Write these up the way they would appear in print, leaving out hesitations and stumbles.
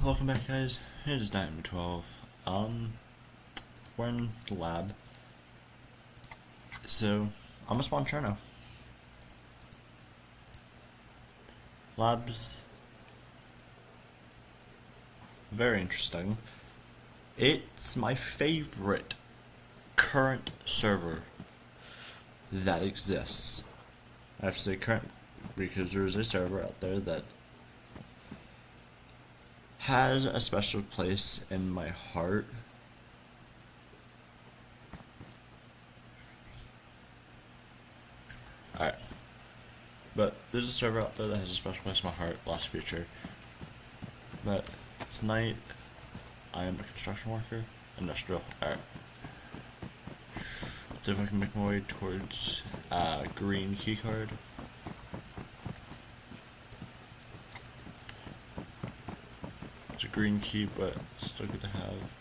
Welcome back, guys. It is Diamond12. We're in the lab. So, I'm gonna spawn Cherno. Lab's very interesting. It's my favorite current server that exists. I have to say current because there's a server out there that has a special place in my heart. Alright. But there's a server out there that has a special place in my heart, Lost Future. But tonight, I am a construction worker. Industrial. Alright. Let's see if I can make my way towards green keycard. It's a green key, but it's still good to have.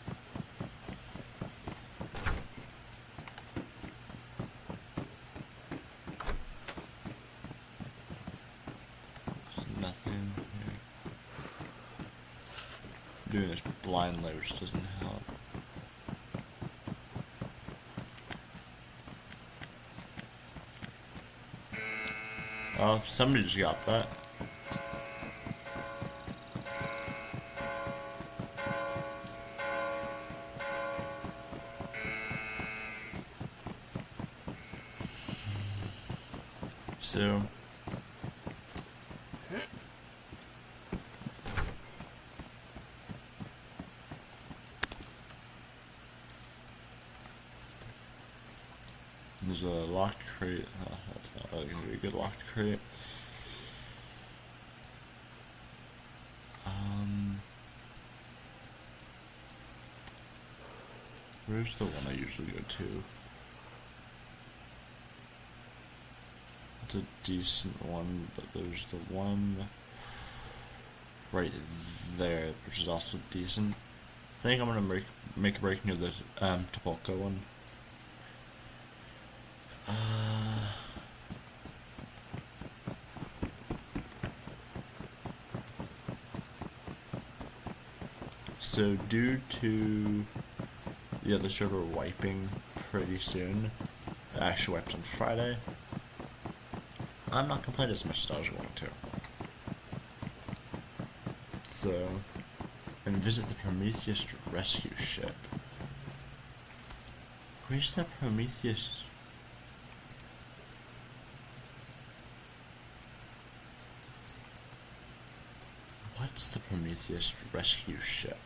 There's nothing here. Doing this blindly, which doesn't help. Oh, somebody just got that. So there's a locked crate. Oh, that's not really gonna be a good locked crate. Where's the one I usually go to? It's a decent one, but there's the one right there, which is also decent. I think I'm gonna make a break near the Topolka one. So due to the other server wiping pretty soon, it actually wiped on Friday, I'm not gonna play it as much as I was going to. So, and visit the Prometheus rescue ship. Where's that Prometheus? What's the Prometheus rescue ship?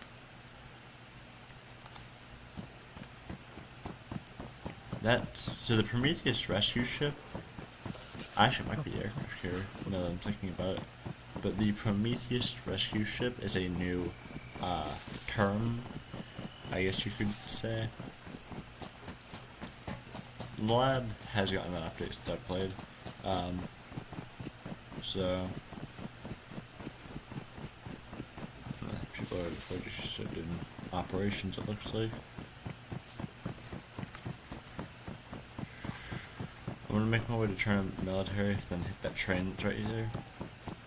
So the Prometheus rescue ship, actually it might be the aircraft carrier, now that I'm thinking about it, but the Prometheus rescue ship is a new term, I guess you could say. The lab has gotten an update since I've played, so people are already started in operations, it looks like. I'm gonna make my way to Cherno Military, then hit that train that's right there.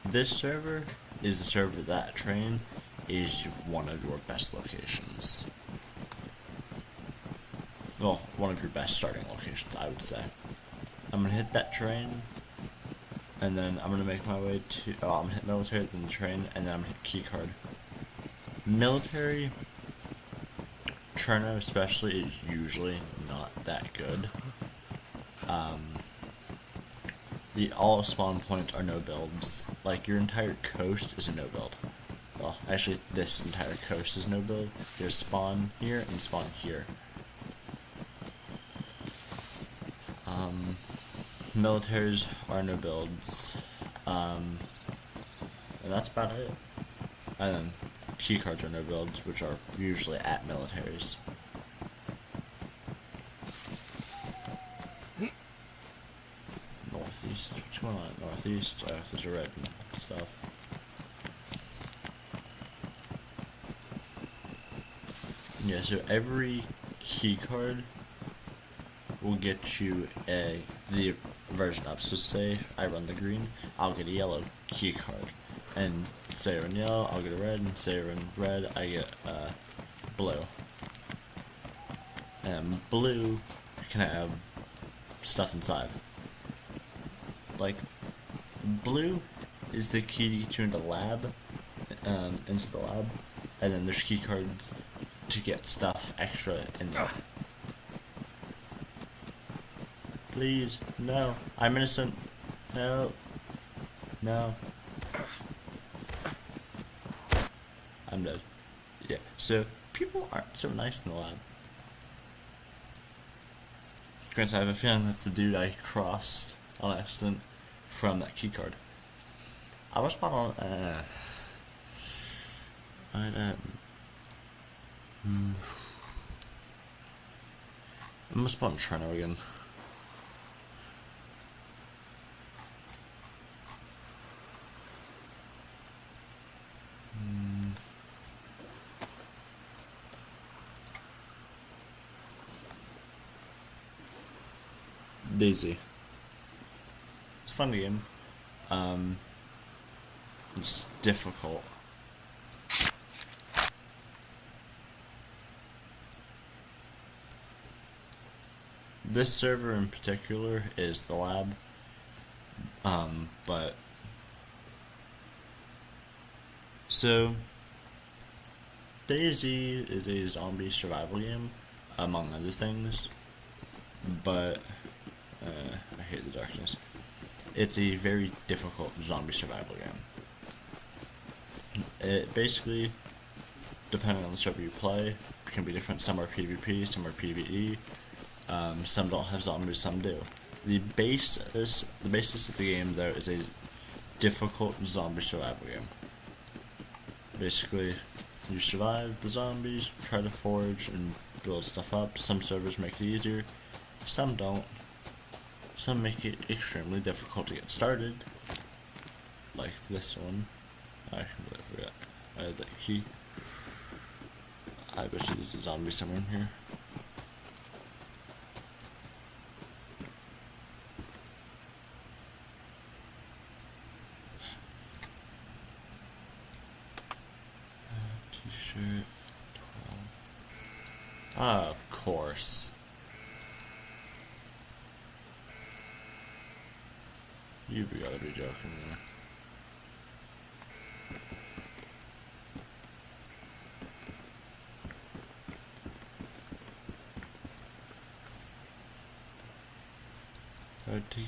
This server is the server that train is one of your best locations. Well, one of your best starting locations, I would say. I'm gonna hit that train, and then I'm gonna make my way to, I'm gonna hit military, then the train, and then I'm gonna hit keycard. Military, Cherno especially, is usually not that good. All spawn points are no builds. Like, your entire coast is a no build. Well, actually, this entire coast is no build. There's spawn here and spawn here. Militaries are no builds. And that's about it. And then keycards are no builds, which are usually at militaries. Northeast. What's going on at Northeast? Oh, there's a red and stuff. Yeah, so every keycard will get you the version up. So say I run the green, I'll get a yellow keycard. and say I run yellow, I'll get a red, and say I run red, I get blue. And blue can have stuff inside. Like, blue is the key to get you into the lab, and then there's key cards to get stuff extra in there. Please, no, I'm innocent. Help. No. I'm dead. Yeah, so people aren't so nice in the lab. Granted, I have a feeling that's the dude I crossed on accident from that key card. I was spot on. I'm gonna spawn Trino again. Daisy. It's a fun game. It's difficult. This server in particular is the lab. But so Daisy is a zombie survival game, among other things. But I hate the darkness. It's a very difficult zombie survival game. It basically, depending on the server you play, can be different. Some are PvP, some are PvE. Some don't have zombies, some do. The basis of the game, though, is a difficult zombie survival game. Basically, you survive the zombies, try to forage and build stuff up. Some servers make it easier, some don't. Some make it extremely difficult to get started, like this one. I completely forgot I had that key. I bet you there's a zombie somewhere in here. T-shirt, 12. Of course. You've gotta be joking me.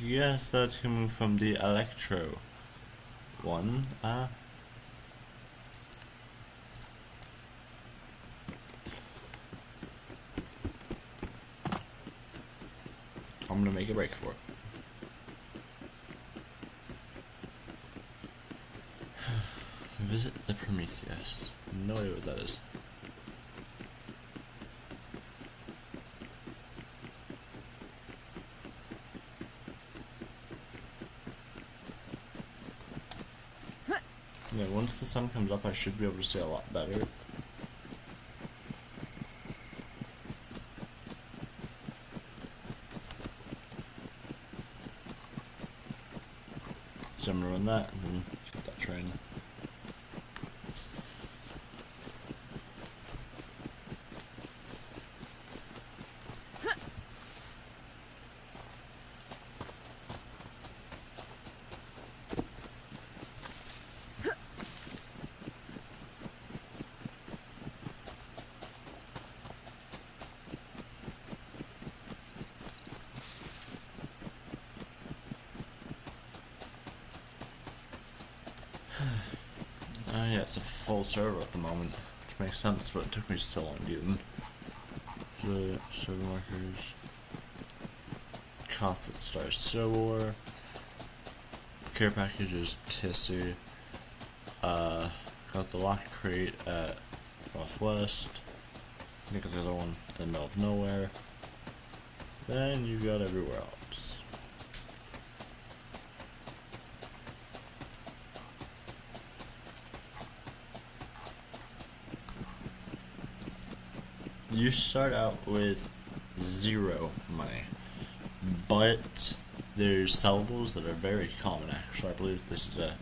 Yes, that's coming from the Electro one. I'm gonna make a break for it. Visit the Prometheus. No idea what that is. Yeah, once the sun comes up, I should be able to see a lot better. So I'm gonna run that and then get that train. Yeah, it's a full server at the moment, which makes sense, but it took me so long to get in. The server markers. Cost at Star Silver. Care package is Tissy. Got the locked crate at Northwest. You got the other one in the middle of nowhere. Then you got everywhere else. You start out with 0 money, but there's sellables that are very common. Actually, I believe this is a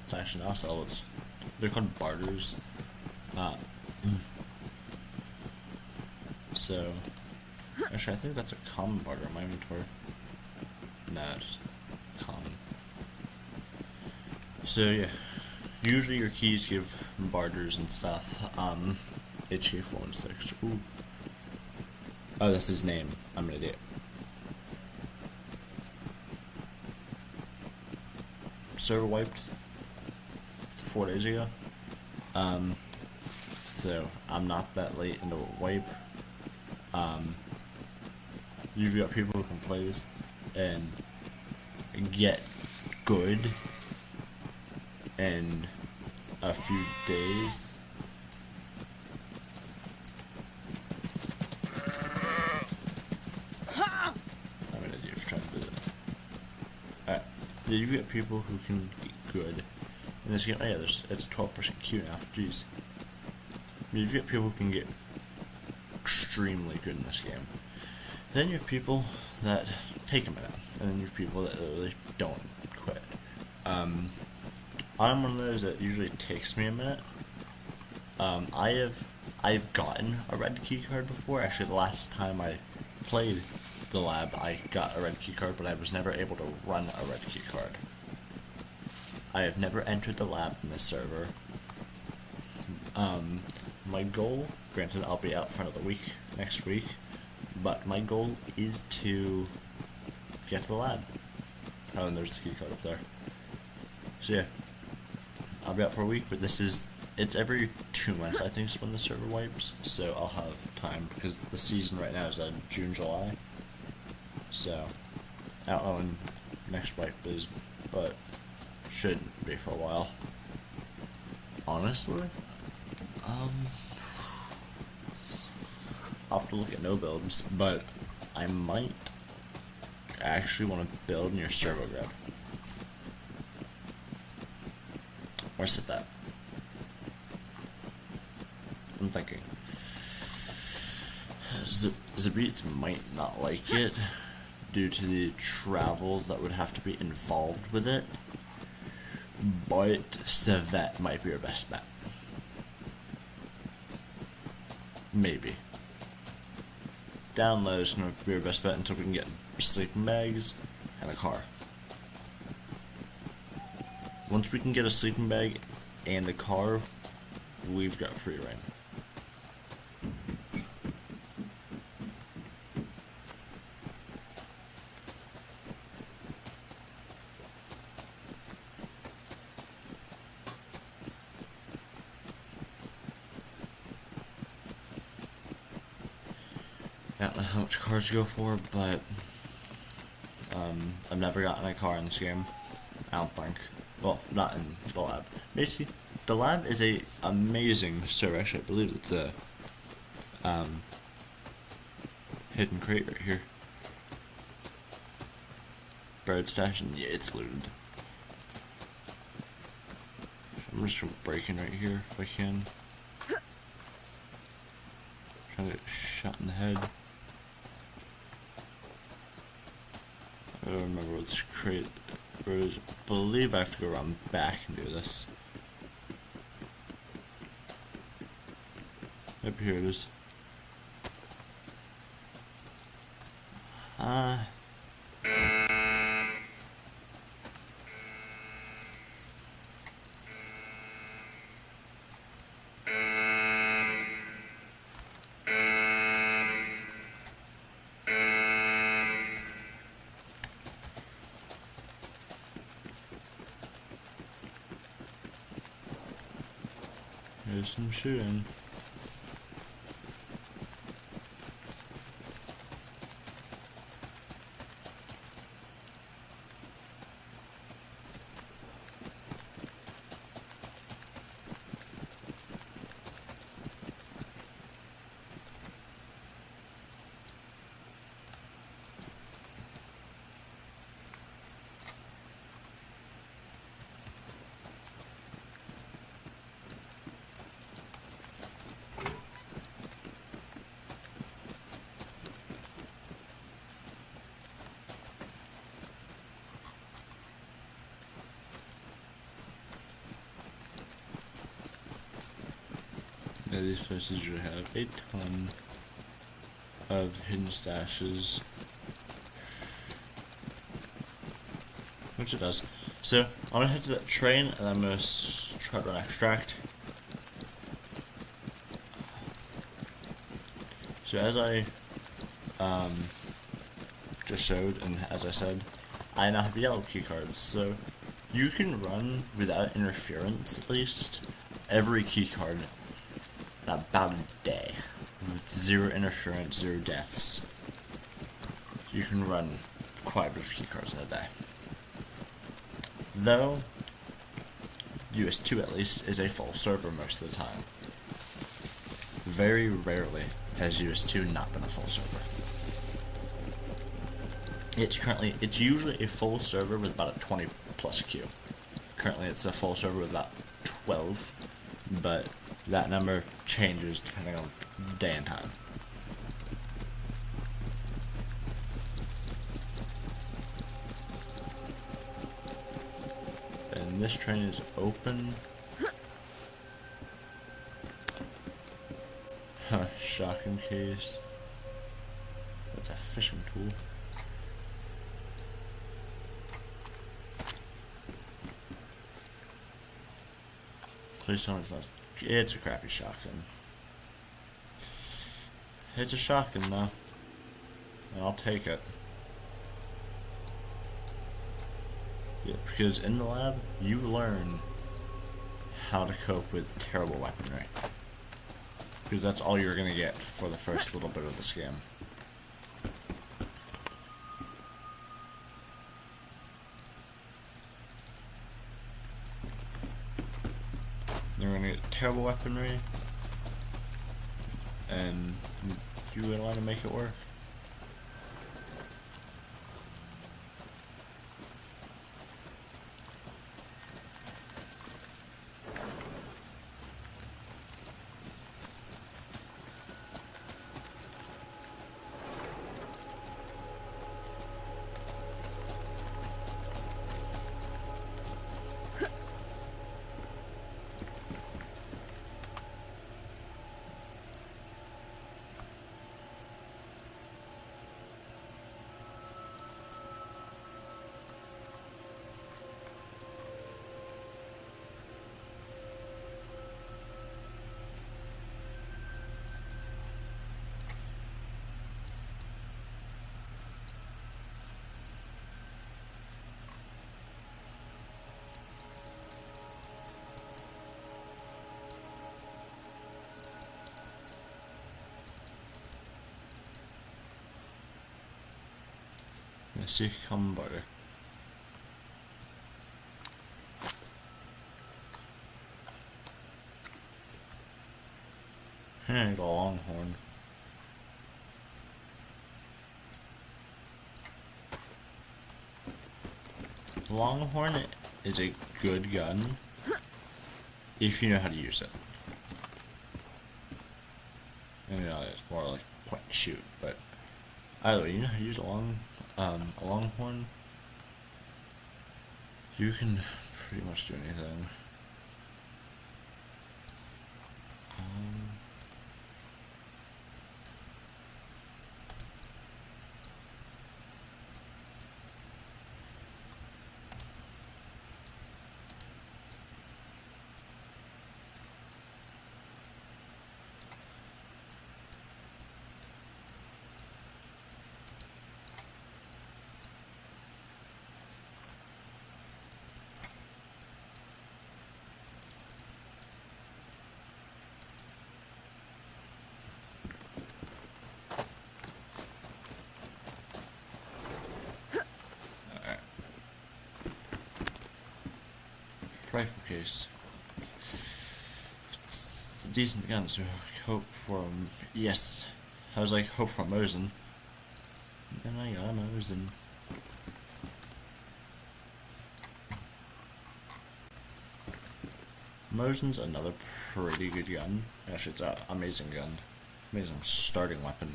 It's actually not sell. They're called barters. Uh, so actually, I think that's a common barter in my inventory. No, it's common. So yeah, usually your keys give barters and stuff. HK416. Ooh. Oh, that's his name. I'm an idiot. Server wiped 4 days ago. So I'm not that late into a wipe. Usually got people who can play this and get good in a few days. I'm an idiot for trying to do that. Alright. You get people who can get good in this game. Oh yeah, it's a 12% queue now. Jeez. You get people who can get extremely good in this game. Then you have people that take a minute, and then you have people that really don't quit. I'm one of those that usually takes me a minute. I've gotten a red key card before. Actually, the last time I played the lab, I got a red key card, but I was never able to run a red key card. I have never entered the lab in this server. My goal, granted I'll be out for another week, next week, but my goal is to get to the lab. Oh, and there's the key card up there. So yeah, I'll be out for a week, but it's every 2 months I think is when the server wipes, so I'll have time, because the season right now is June, July, so I don't know when next wipe is, but shouldn't be for a while. Honestly, I'll have to look at no builds, but I might actually want to build near Servo Grid. Where's it at? I'm thinking. Zabit might not like it due to the travel that would have to be involved with it, but Savet might be our best bet. Maybe. Down low is going to be our best bet until we can get sleeping bags and a car. Once we can get a sleeping bag and a car, we've got free reign. I don't know how much cars go for, but I've never gotten a car in this game. I don't think. Well, not in the lab. Basically, the lab is a amazing server. Actually, I believe it's a hidden crate right here. Bird stash, and yeah, it's looted. I'm just breaking right here if I can. Trying to get shot in the head. I don't remember what this crate is. I believe I have to go around back and do this. Yep, here it is. There's some shooting. Yeah, these places usually have a ton of hidden stashes. Which it does. So, I'm gonna head to that train and I'm gonna try to run extract. So as I just showed, and as I said, I now have yellow key cards, so you can run without interference, at least, every key card in about a day, with 0 interference, 0 deaths. You can run quite a bit of key cards in a day. Though, US2 at least is a full server most of the time. Very rarely has US2 not been a full server. It's usually a full server with about a 20 plus queue. Currently it's a full server with about 12, but that number changes depending on day and time. And this train is open. Huh, shocking case. That's a fishing tool. Please tell me it's not. It's a crappy shotgun. It's a shotgun though. And I'll take it. Yeah, because in the lab, you learn how to cope with terrible weaponry. Because that's all you're gonna get for the first little bit of the scam. You're gonna get terrible weaponry, and you gotta learn to make it work. See, come butter. And a longhorn. Longhorn is a good gun if you know how to use it. And you know, it's more like point and shoot, but either way, you know how to use a longhorn, you can pretty much do anything. Rifle case. It's a decent gun, so hope for yes. I was like hope for Mosin. And I got a Mosin. Mosin's another pretty good gun. Actually, it's an amazing gun. Amazing starting weapon.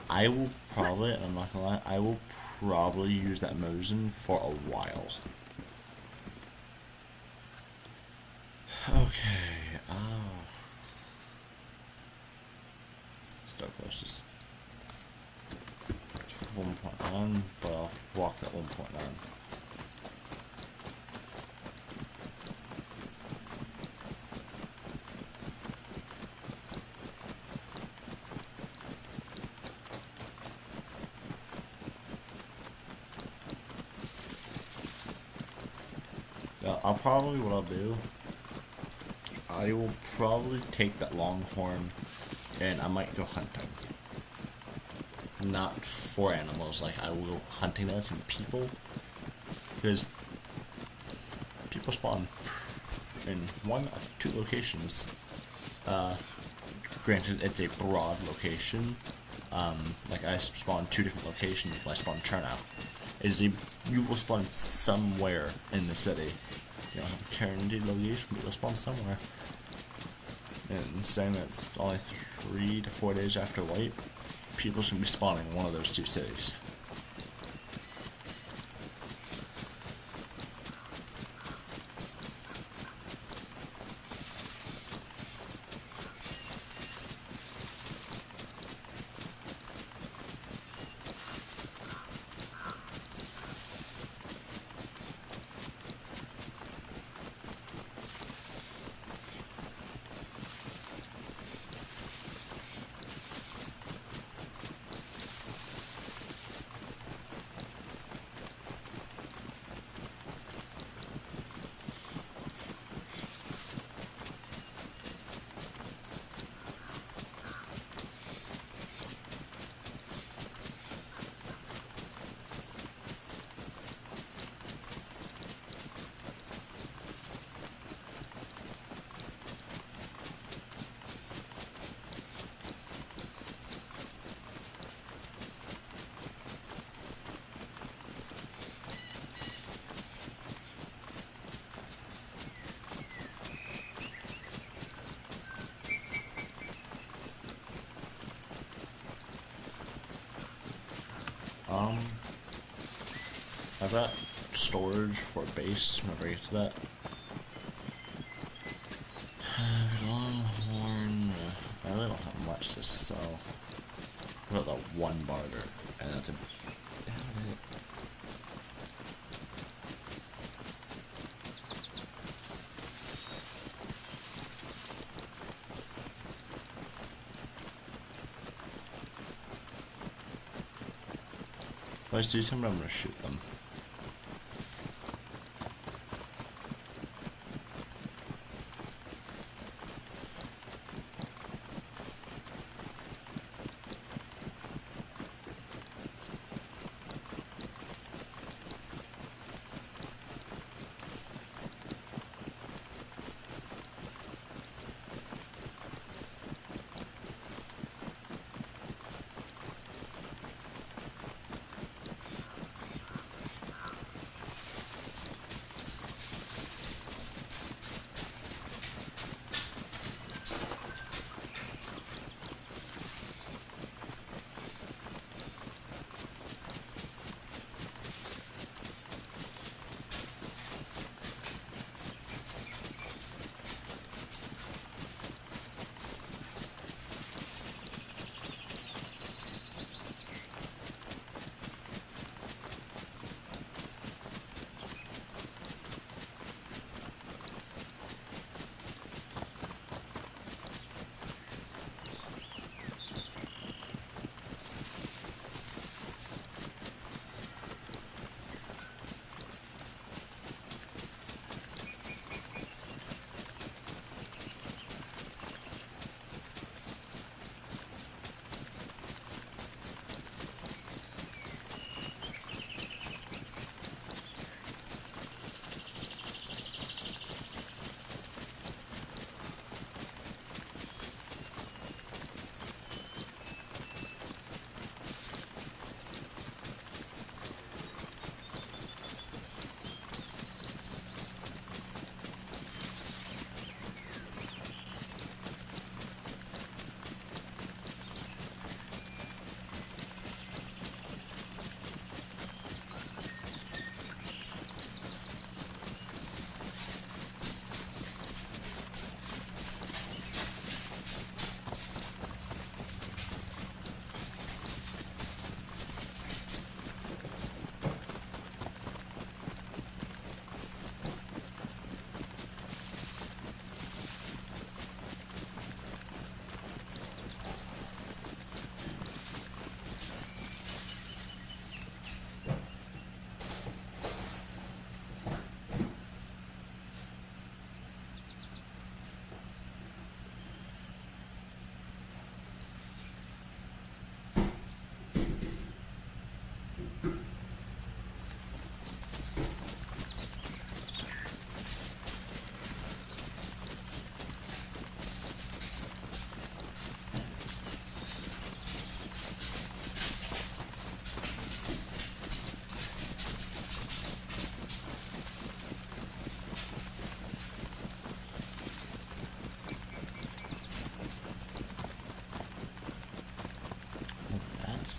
I will probably, I'm not gonna lie, I will probably use that Mosin for a while. Okay, start closest 1.9, but I'll walk that 1.9. What I'll do, I will probably take that longhorn and I might go hunting. Not for animals, like I will go hunting as in people. Because people spawn in one of two locations. Granted, it's a broad location. Like I spawn two different locations when I spawn Chernow. You will spawn somewhere in the city. You don't have a guaranteed location, but you'll spawn somewhere. And saying that it's only 3 to 4 days after wipe, people should be spawning in one of those two cities. I've got storage for base whenever I get to that. Longhorn, I really don't have much to sell. I've got that one barter, and that's about it. If I see somebody, I'm gonna shoot them.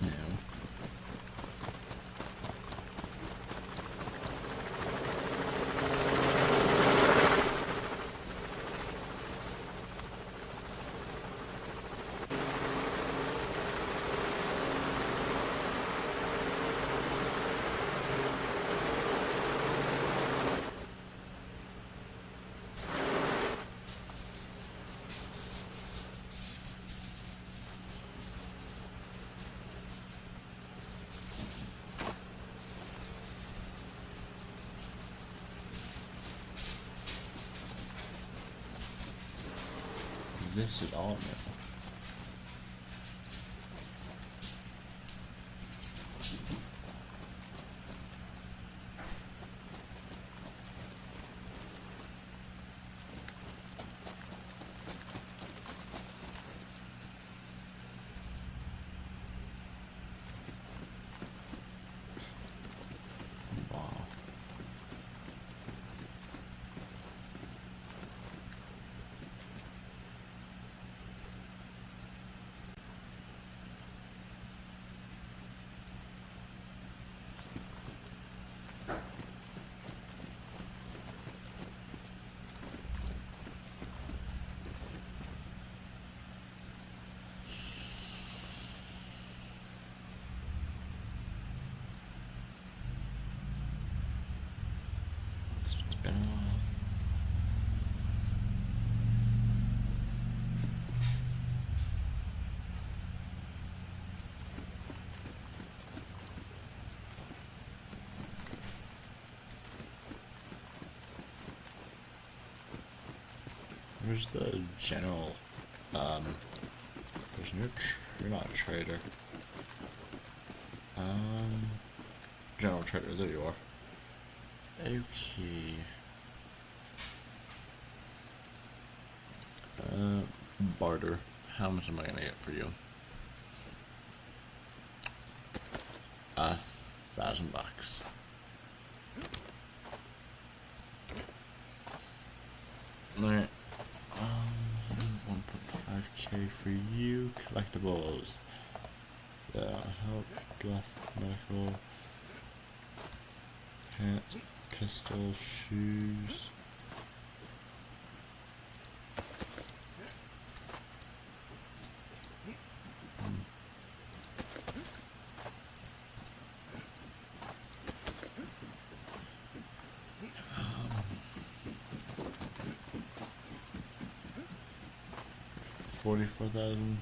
that's new. This is all new. Wow. It's been a while. Where's the general, there's no, you're not a trader. General trader, there you are. Okay. Barter. How much am I gonna get for you? $1,000. Alright. 1.5k for you. Collectibles. Help, bluff, medical, pants, pistol, shoes. $44,000.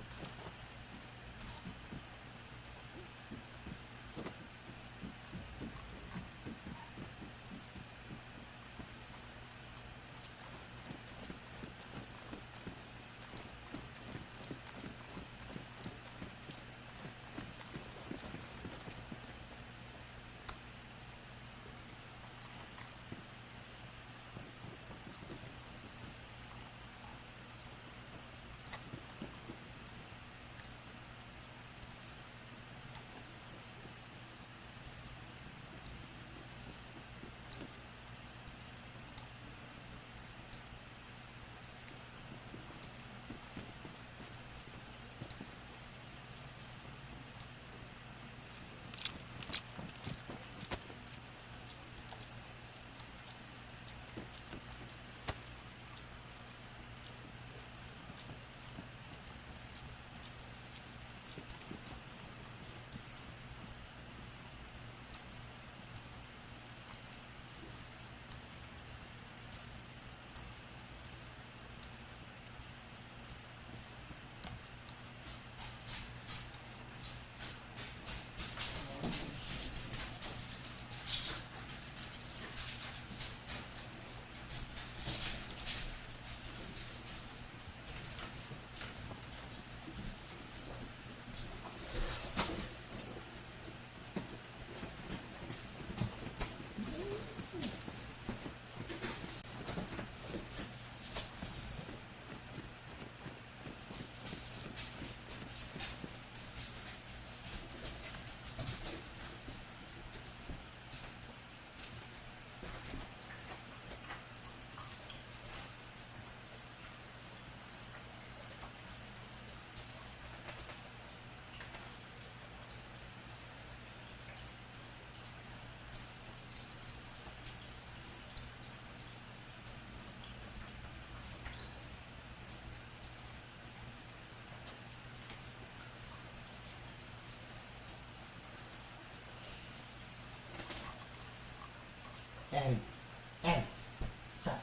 Abby, Abby, stop.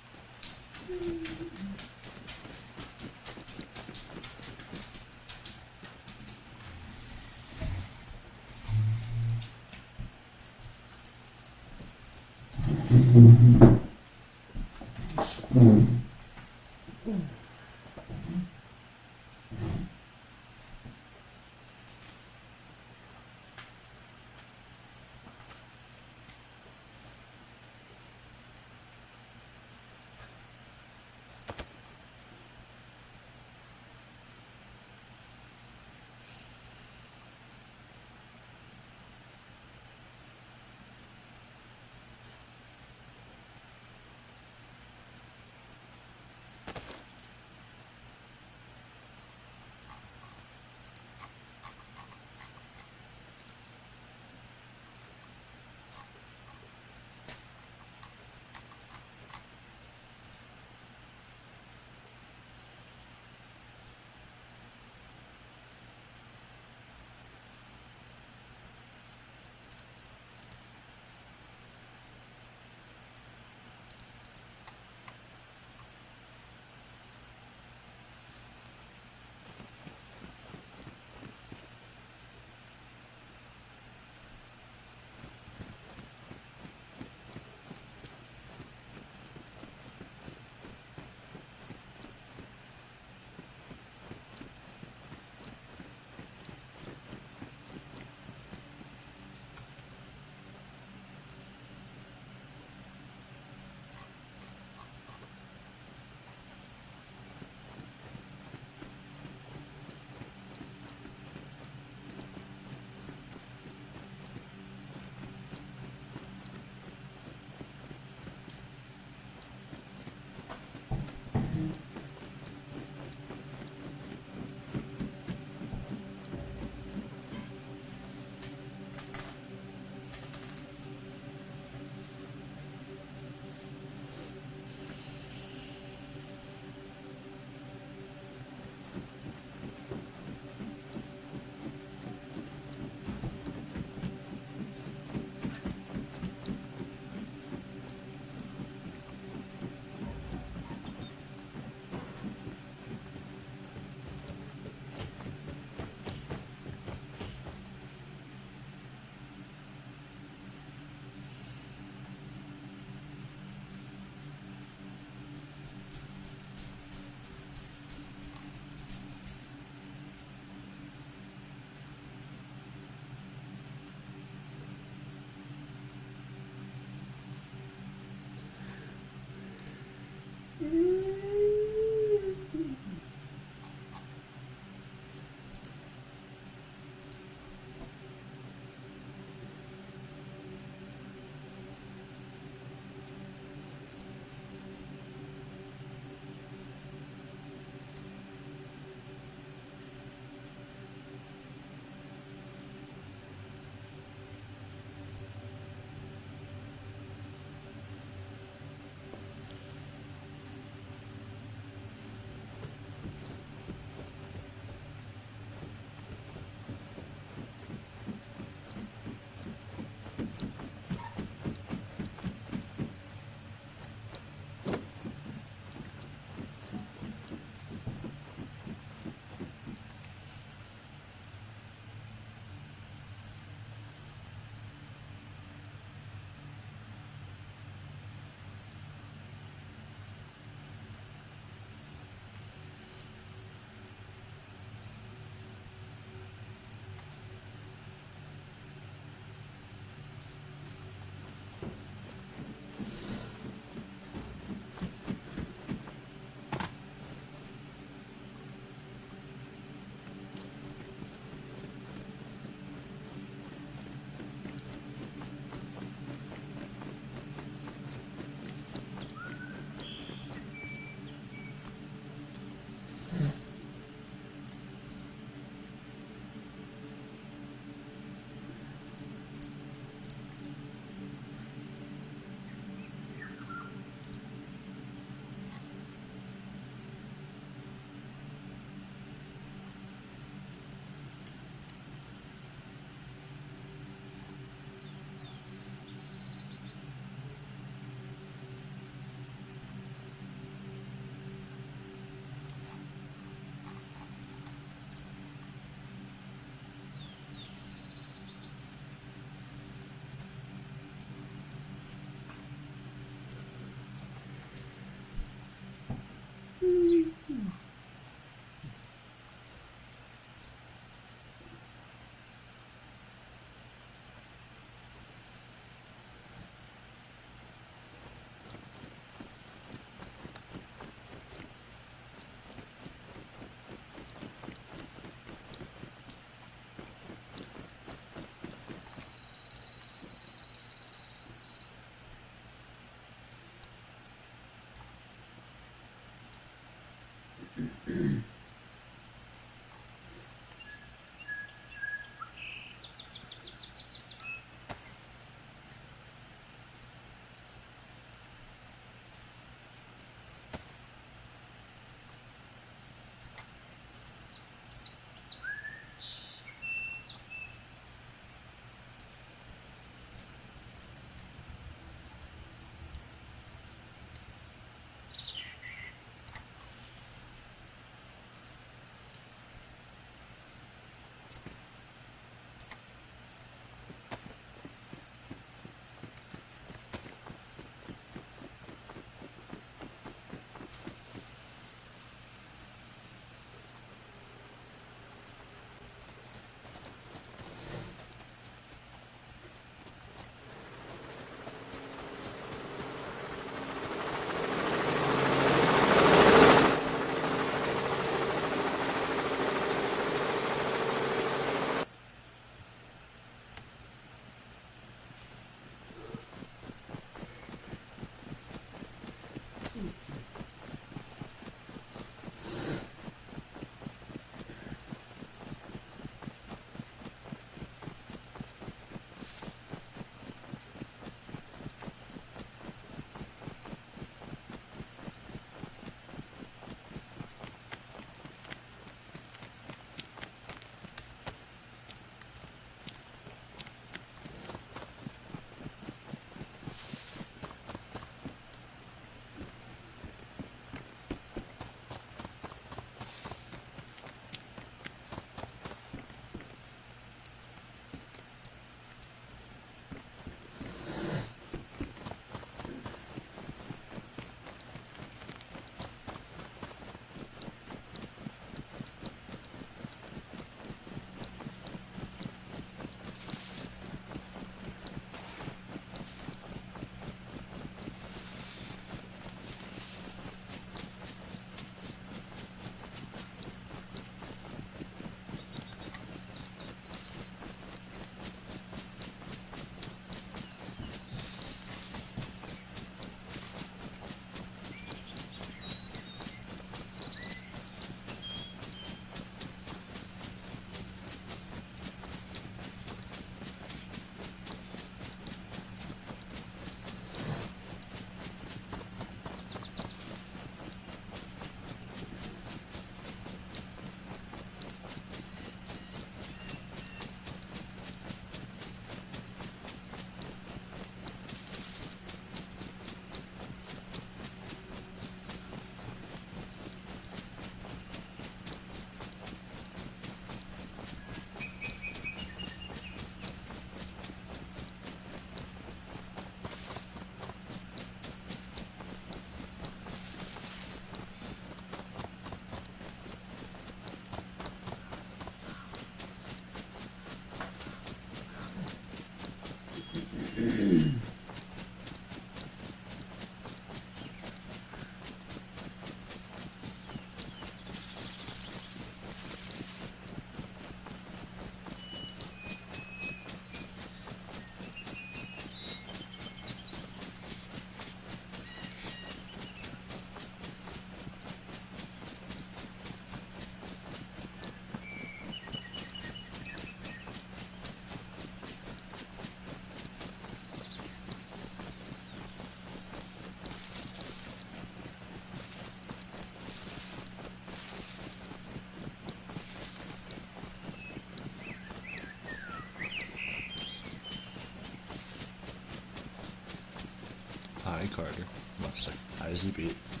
Hi Carter. Much like hi as he beats.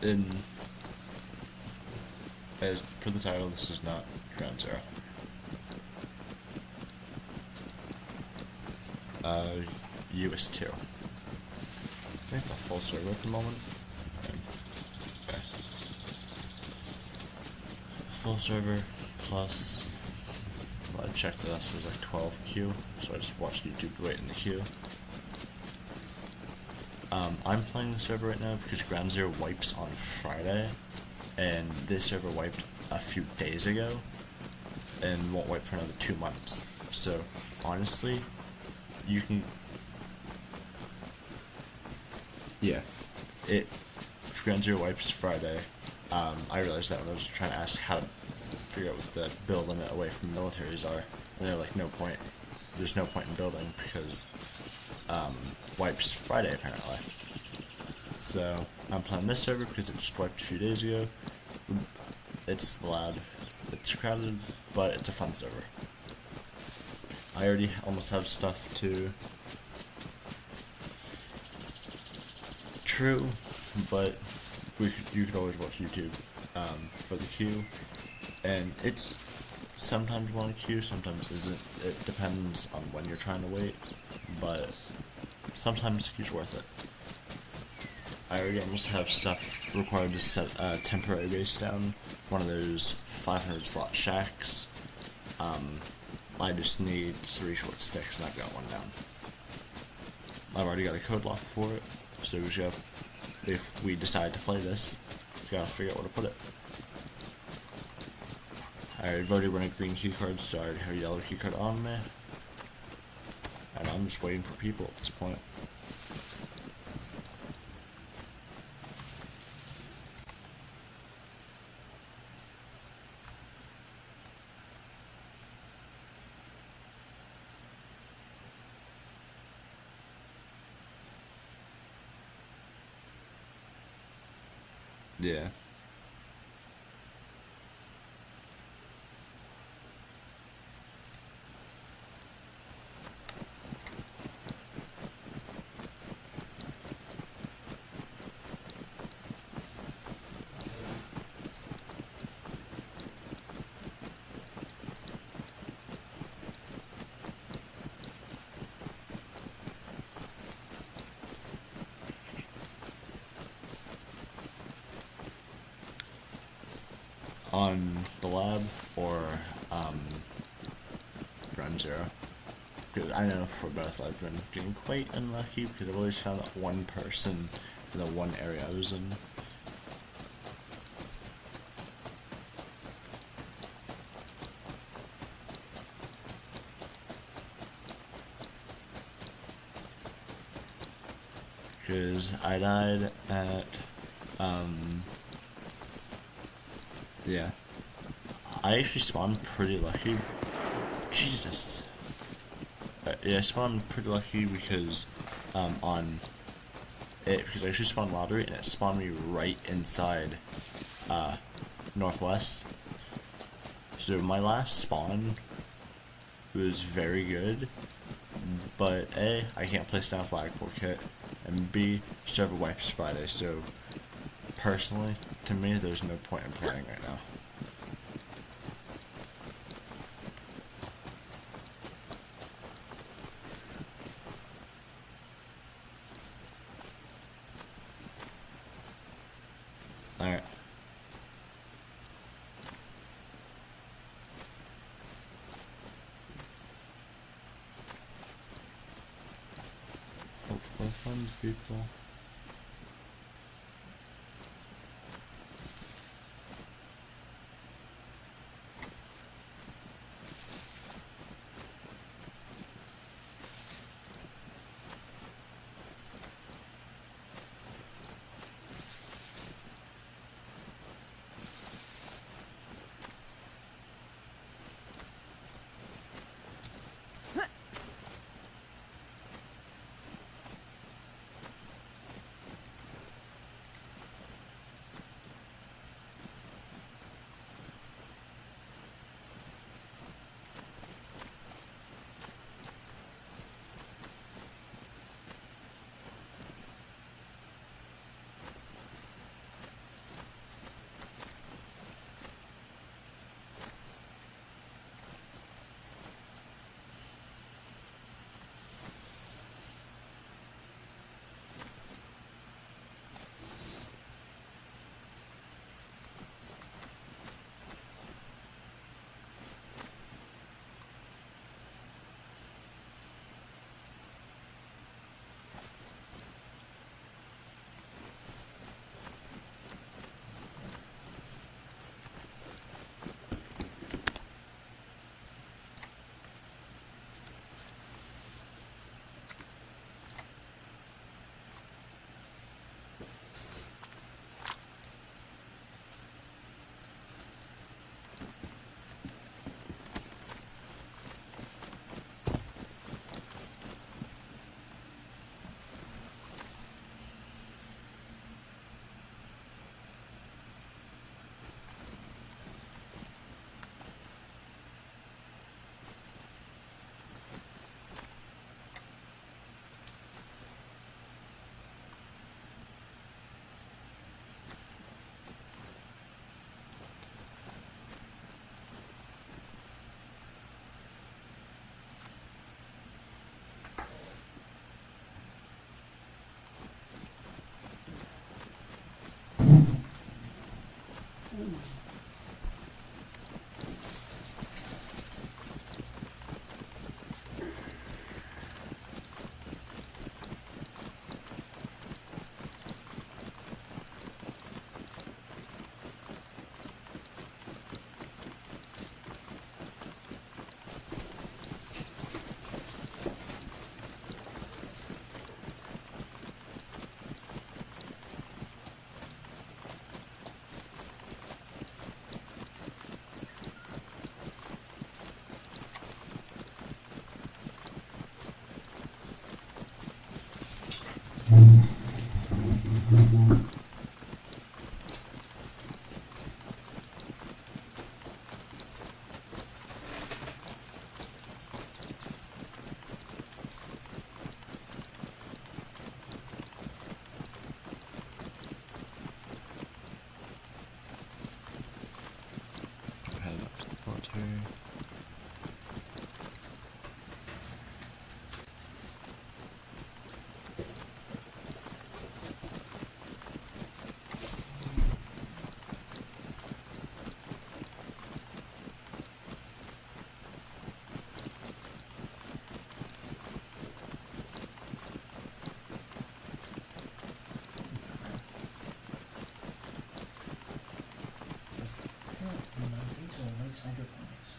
In as for the title, this is not Ground Zero. US2. I think it's a full server at the moment. Okay. Full server plus. Well, I checked this. It was like 12 queue, so I just watched YouTube to wait in the queue. I'm playing the server right now because Ground Zero wipes on Friday, and this server wiped a few days ago, and won't wipe for another 2 months. So honestly, you can. Yeah, it. Ground Zero wipes Friday. I realized that when I was trying to ask how to figure out what the build limit away from militaries are, and they're like, no point. There's no point in building because wipes Friday apparently. So I'm playing this server because it just wiped a few days ago. It's loud, it's crowded, but it's a fun server. I already almost have stuff to. True, but you could always watch YouTube for the queue, and it's sometimes one queue, sometimes isn't. It depends on when you're trying to wait, but sometimes the queue's worth it. I already almost have stuff required to set a temporary base down, one of those 500 slot shacks. I just need 3 short sticks and I've got one down. I've already got a code lock for it, so we just gotta, if we decide to play this, we gotta figure out where to put it. I've already run a green key card, so I already have a yellow key card on me. And I'm just waiting for people at this point. Yeah. On the lab or Ground Zero. Because I know for both I've been getting quite unlucky because I've always found that one person in the one area I was in. Because I died at, yeah. I actually spawned pretty lucky. Jesus. Yeah, I spawned pretty lucky because, on it, because I actually spawned lottery and it spawned me right inside, Northwest. So my last spawn was very good, but A, I can't place down flagpole kit, and B, server wipes Friday, so personally, to me, there's no point in playing right now. Alright. Go find people. Head up to the military. These are Lakes hydroponics.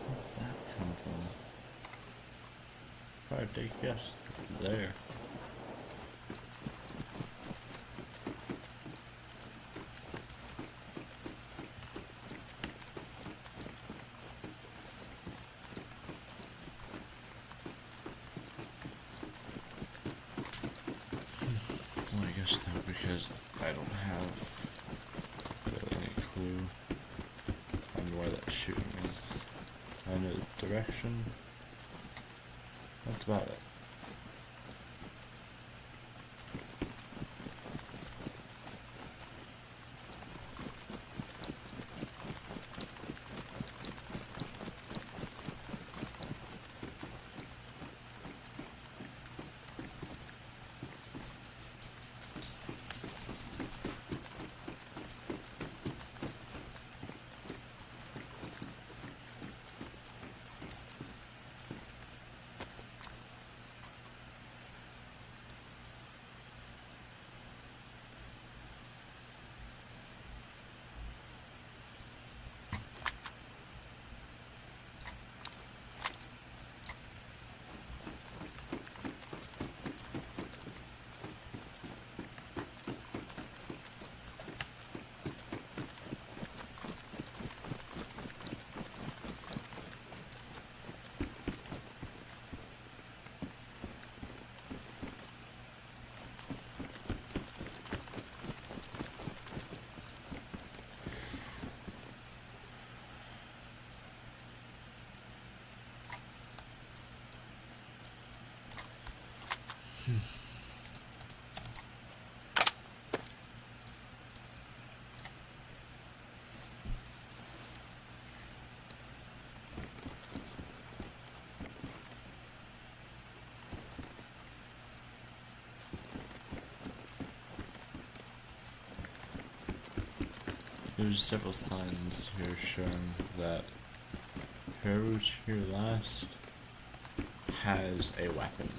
Where's that come from? Probably take a guess. There. guess though, because I don't have really any clue on where that shooting is. I know the direction. That's about it. There's several signs here showing that whoever was here last has a weapon.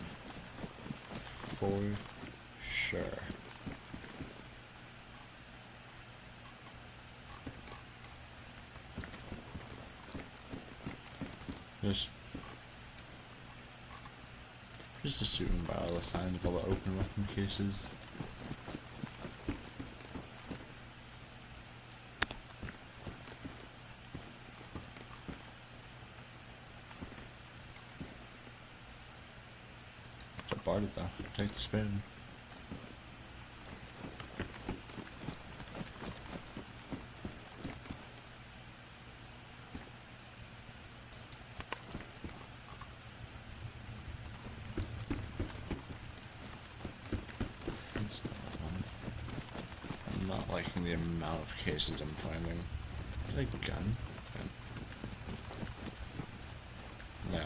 For sure. Just assuming by all the signs of all the open weapon cases. Barred it though. Take the spin. Here's another one. I'm not liking the amount of cases I'm finding. Is that a gun? No.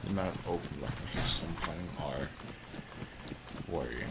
The amount of open weapon cases I'm finding are worrying.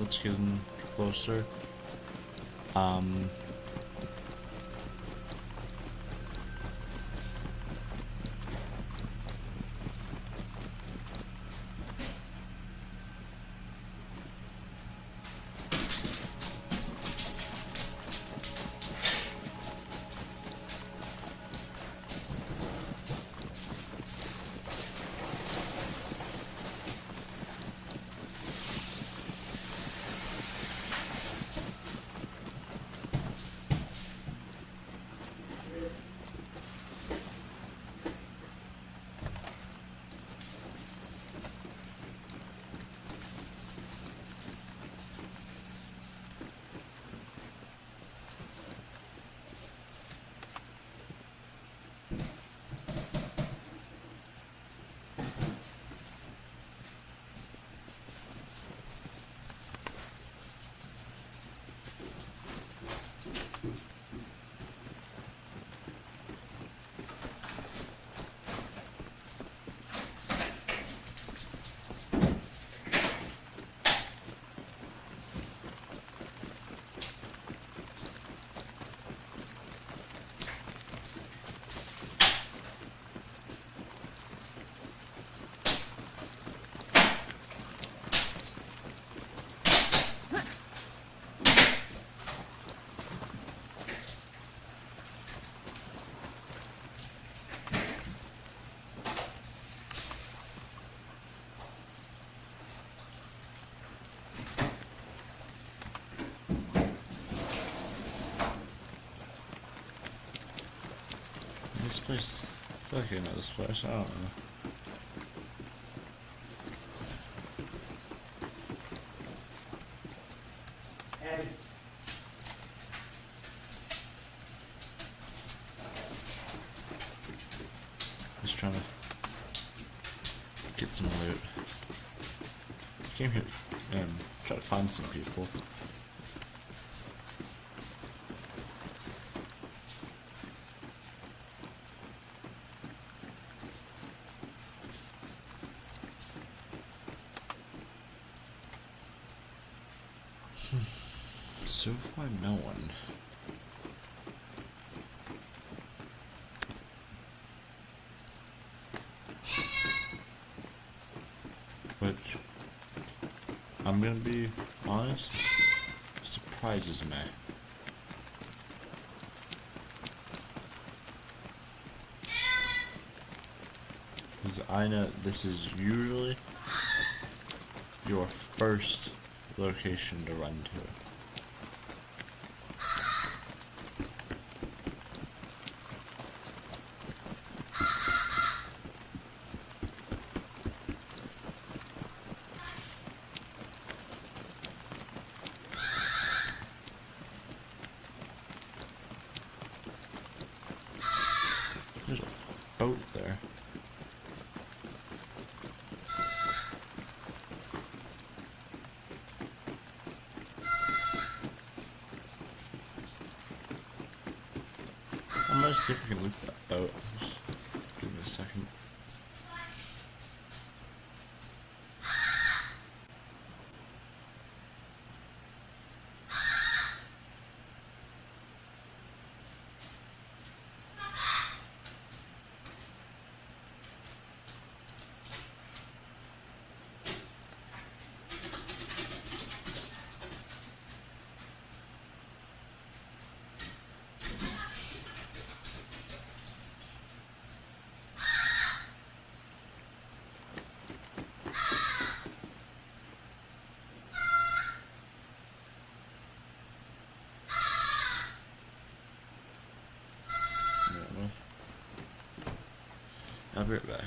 let's get in closer. Um, this place, I feel like I know this place, I don't know. Abby. Just trying to get some loot. Came here and try to find some people. So far, no one. Which, I'm gonna be honest, surprises me. Because I know this is usually your first location to run to. There's a boat there. I'm gonna see if I can loot that boat. Just give me a second. I'll be right back.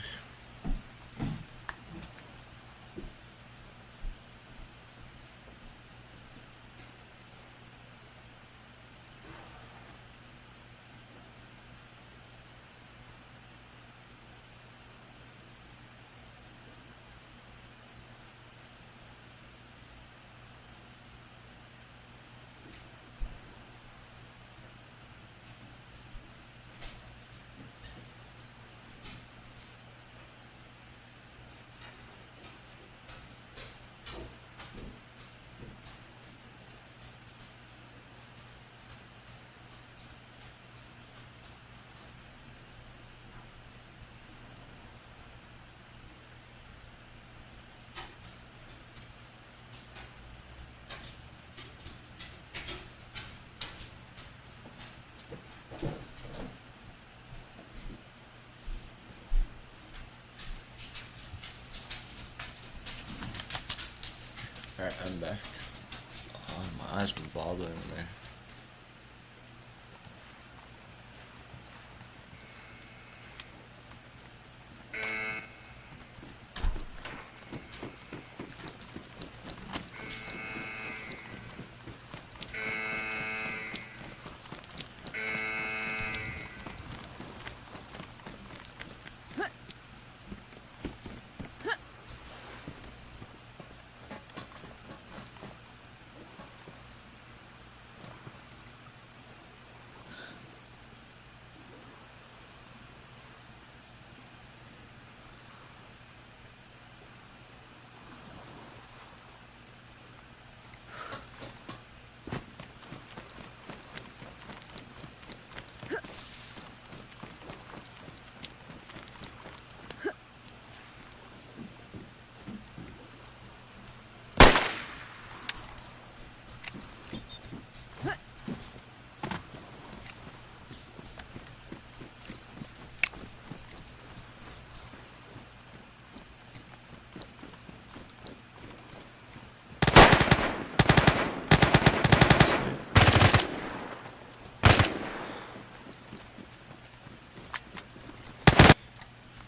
I'm back. Oh, my eyes been bothering me.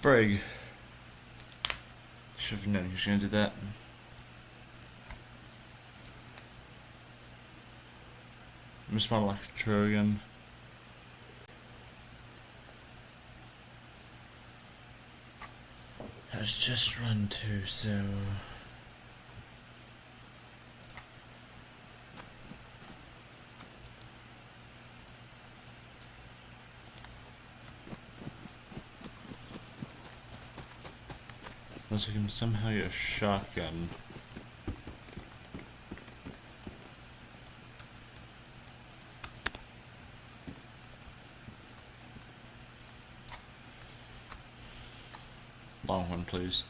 Frig. Should have known he was gonna do that. Miss my electro again. Has just run to, so unless I can somehow get a shotgun. Longhorn, please.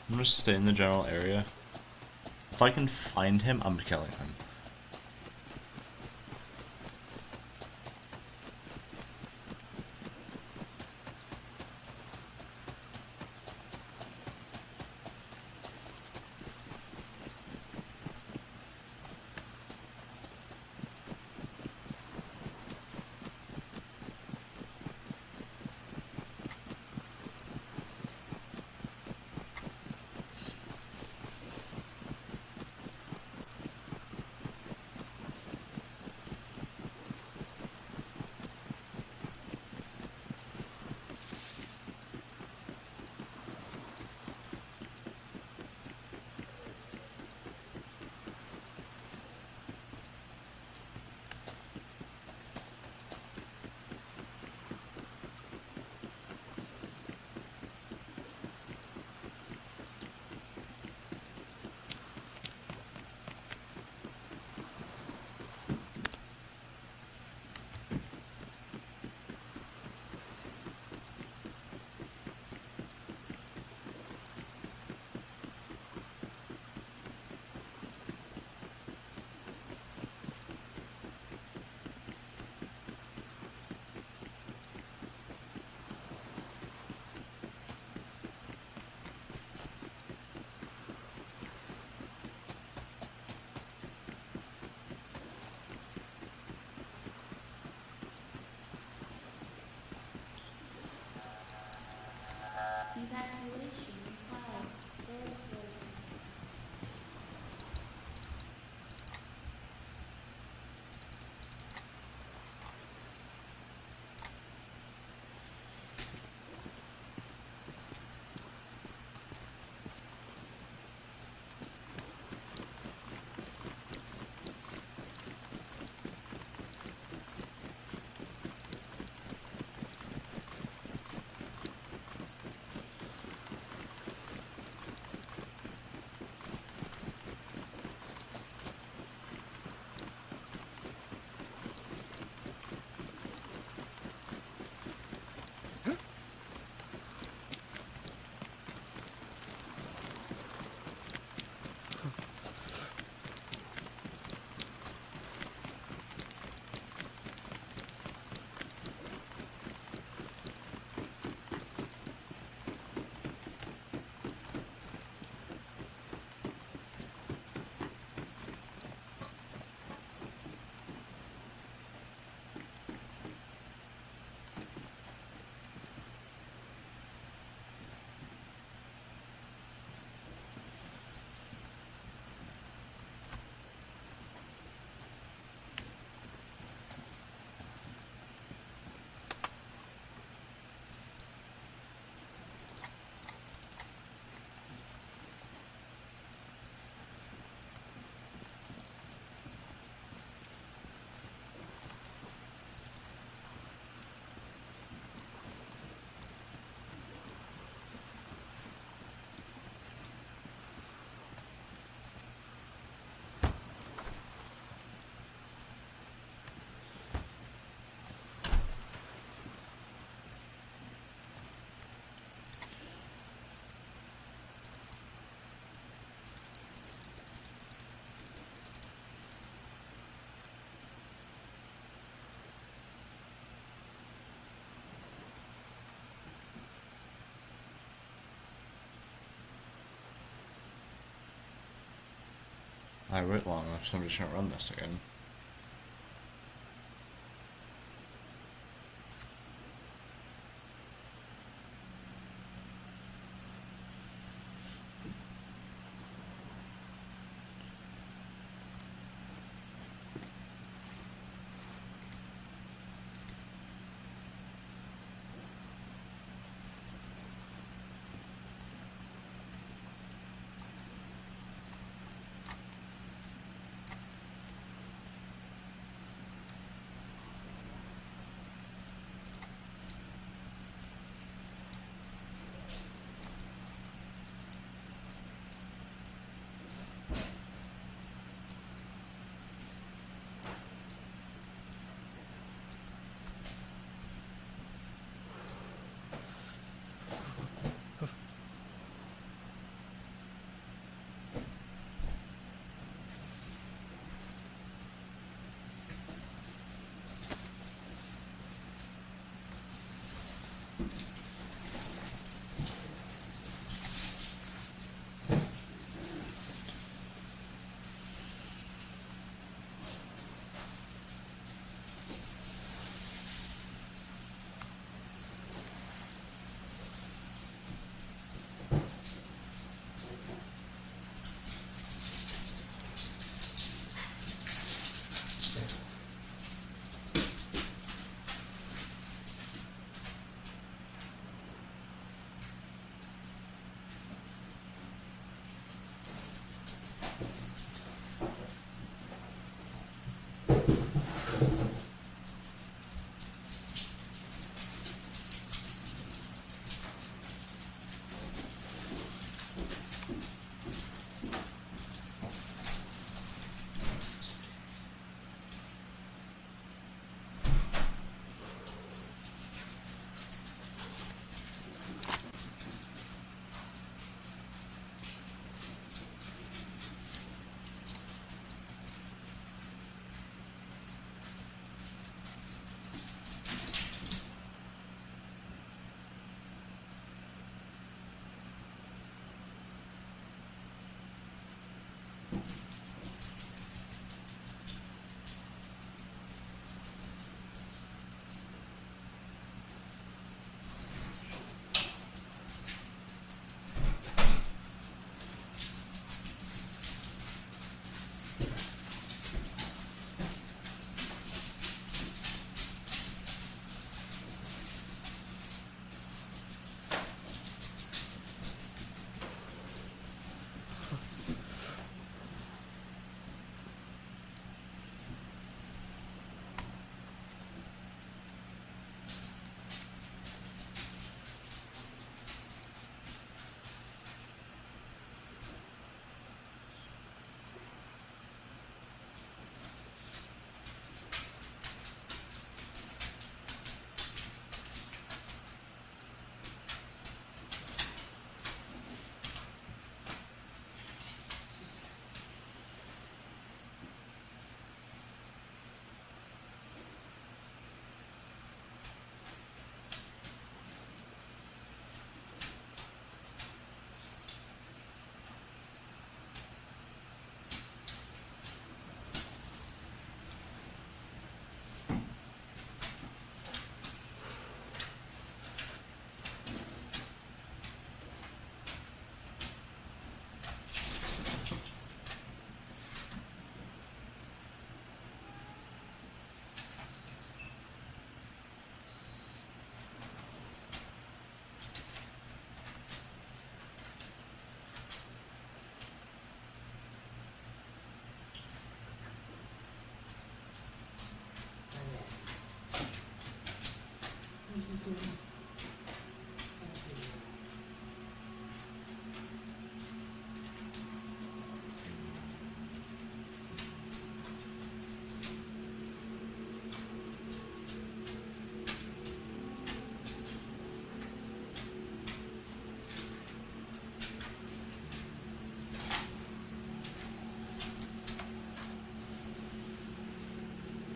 I'm gonna stay in the general area. If I can find him, I'm killing him. Evacuation required. There is no I wait long enough, so I'm just gonna run this again.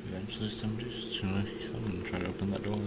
Eventually somebody's gonna come and try to open that door.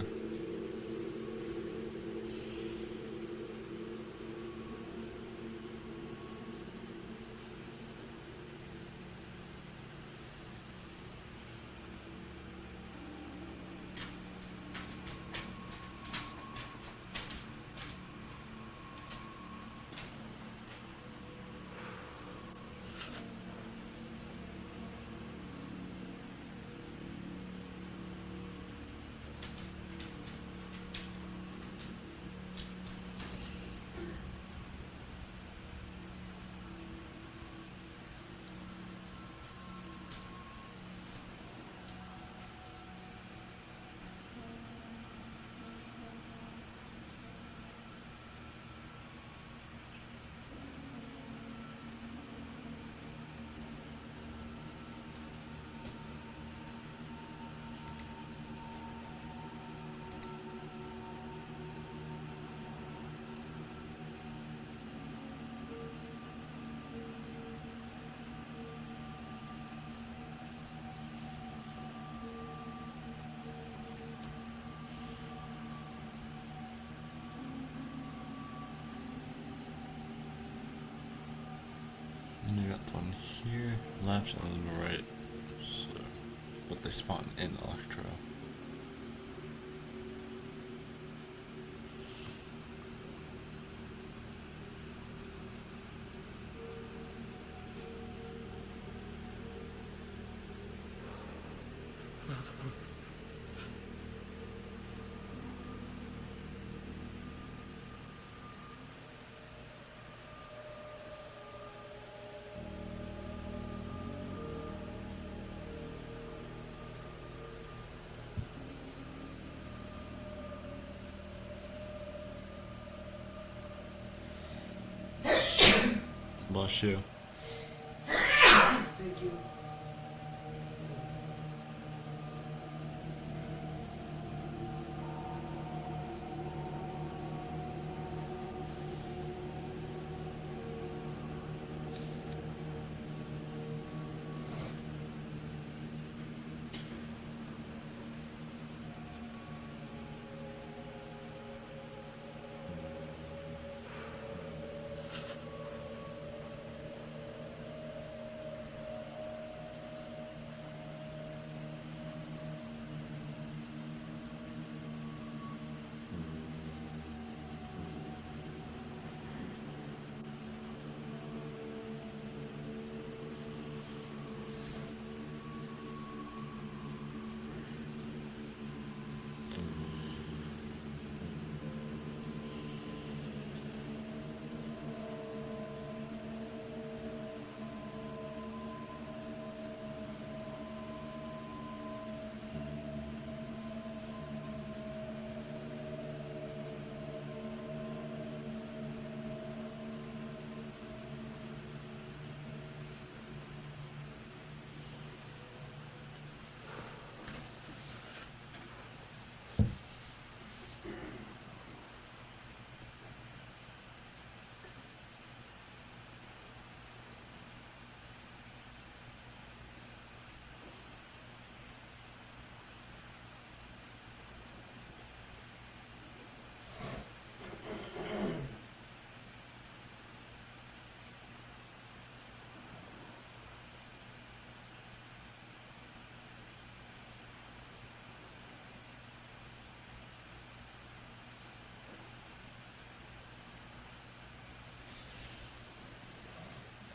One here, left, and then right. So, but they spawn in Electro. Bless you. Thank you.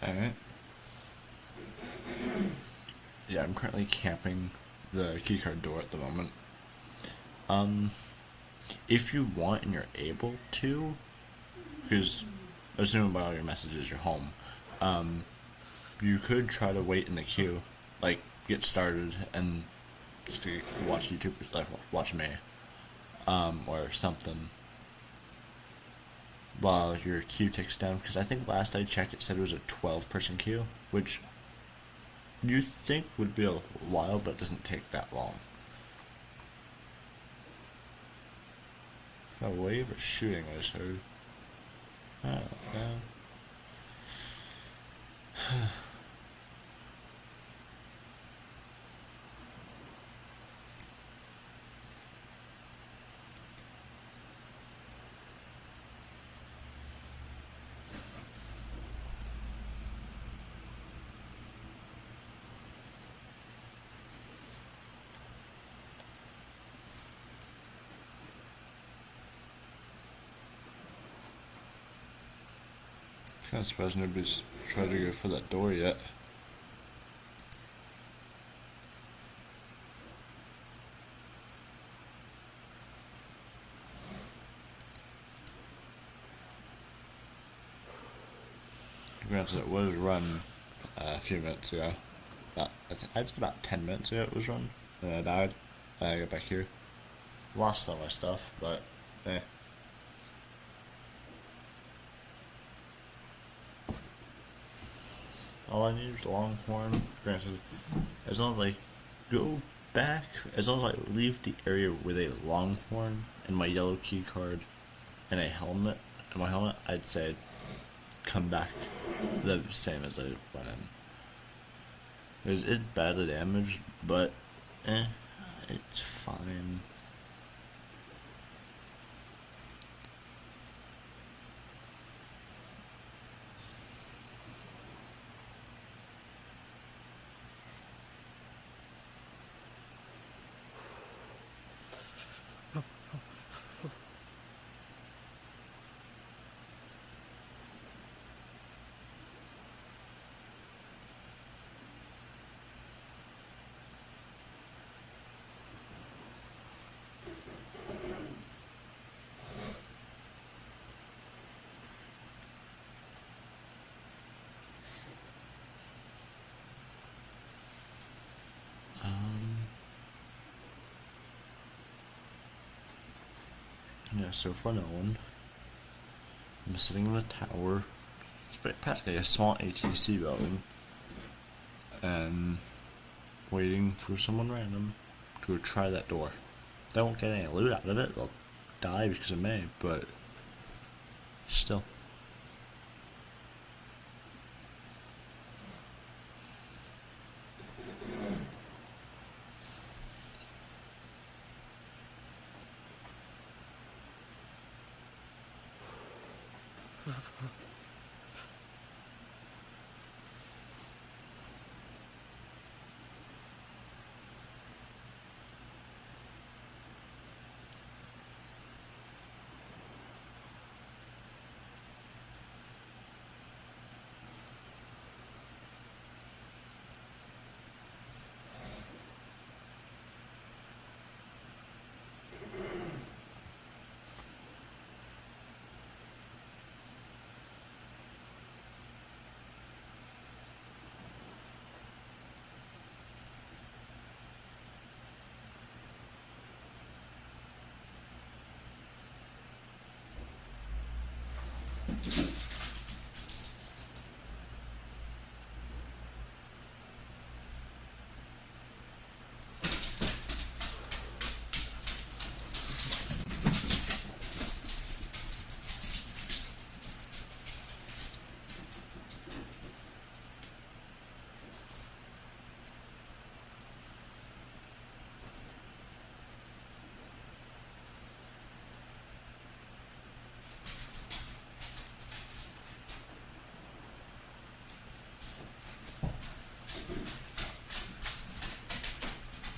Alright. Yeah, I'm currently camping the keycard door at the moment. If you want and you're able to, because assuming by all your messages you're home, you could try to wait in the queue, like get started and just to watch YouTubers, like watch me, or something, while your queue ticks down. Because I think last I checked it said it was a 12-person queue, which you think would be a while, but it doesn't take that long. A wave of shooting I just heard. Oh, man. Kind of surprised nobody's tried to go for that door yet. Granted, it was run a few minutes ago. I'd say about 10 minutes ago it was run. And I died. I got back here. Lost some of my stuff, but eh. All I need is Longhorn. Granted, as long as I go back, as long as I leave the area with a Longhorn and my yellow key card and a helmet, and my helmet, I'd say come back the same as I went in. It's badly damaged, but it's fine. Yeah, so for Nolan, I'm sitting in a tower. It's practically a small ATC building. And waiting for someone random to try that door. They won't get any loot out of it. They'll die because of me, but still.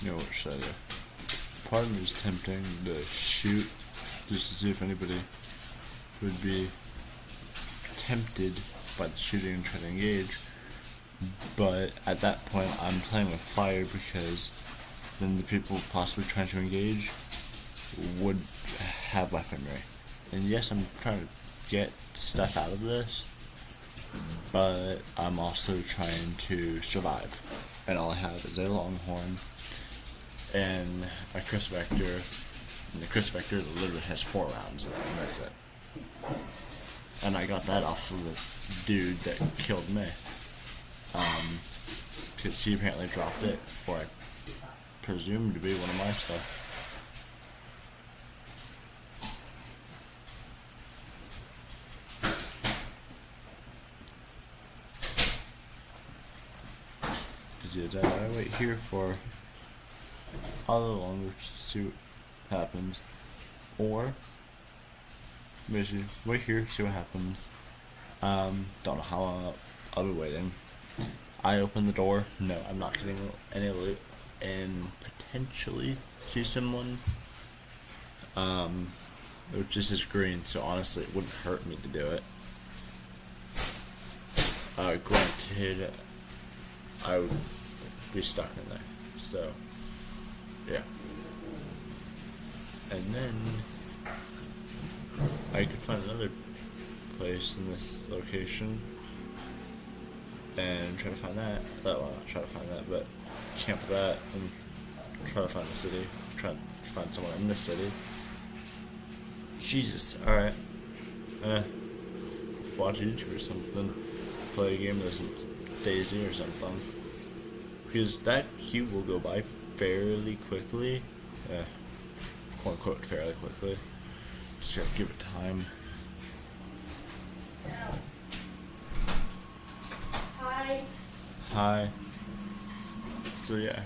You know what should I do? Part of me is tempting to shoot just to see if anybody would be tempted by the shooting and try to engage. But at that point, I'm playing with fire because then the people possibly trying to engage would have weaponry. And yes, I'm trying to get stuff out of this, but I'm also trying to survive. And all I have is a Longhorn and a Chris Vector, and the Chris Vector literally has 4 rounds in it, and that's it. And I got that off of the dude that killed me, because he apparently dropped it for, I presume, to be one of my stuff. Because I wait here for a little longer to see what happens, or basically wait here, see what happens. Don't know how long I'll be waiting. I open the door. No, I'm not getting any loot, and potentially see someone. Which is just green, so honestly, it wouldn't hurt me to do it. Granted, I would be stuck in there. So, yeah. And then I could find another place in this location and try to find that. Well, not try to find that, but camp that and try to find the city. Try to find someone in the city. Jesus, alright. Watch YouTube or something. Play a game that isn't Daisy or something. Because that queue will go by fairly quickly. Quote unquote fairly quickly. Just gotta give it time. Hi. Hi. So yeah.